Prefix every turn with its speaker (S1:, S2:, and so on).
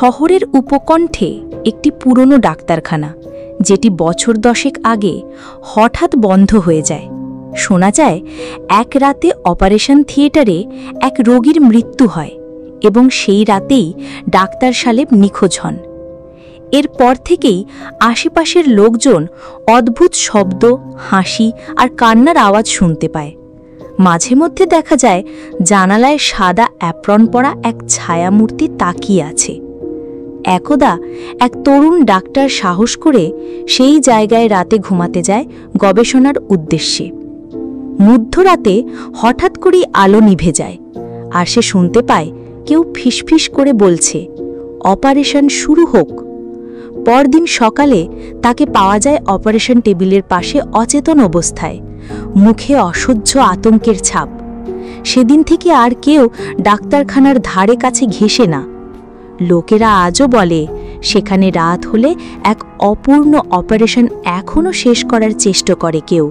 S1: শহরের উপকণ্ঠে একটি পুরনো ডাক্তারখানা, যেটি বছর 10 আগে হঠাৎ বন্ধ হয়ে যায়। শোনা যায় এক রাতে অপারেশন থিয়েটারে এক রোগীর মৃত্যু হয় এবং সেই রাতেই ডাক্তার সালেব নিখোঁজ হন। এরপর থেকেই আশেপাশের লোকজন অদ্ভুত শব্দ, হাসি আর কান্নার আওয়াজ শুনতে পায়। মাঝে মধ্যে দেখা যায় জানালায় সাদা অ্যাপ্রন পরা এক ছায়ামূর্তি তাকিয়ে আছে। একদা এক তরুণ ডাক্তার সাহস করে সেই জায়গায় রাতে ঘুমাতে যায় গবেষণার উদ্দেশ্যে। মধ্যরাতে হঠাৎ করেই আলো নিভে যায়, আর সে শুনতে পায় কেউ ফিসফিস করে বলছে, অপারেশন শুরু হোক। পরদিন সকালে তাকে পাওয়া যায় অপারেশন টেবিলের পাশে অচেতন অবস্থায়, মুখে অসহ্য আতঙ্কের ছাপ। সেদিন থেকে আর কেউ ডাক্তারখানার ধারে কাছে ঘেঁষে না। লোকেরা আজও বলে সেখানে রাত হলে এক অপূর্ণ অপারেশন এখনও শেষ করার চেষ্টা করে কেউ।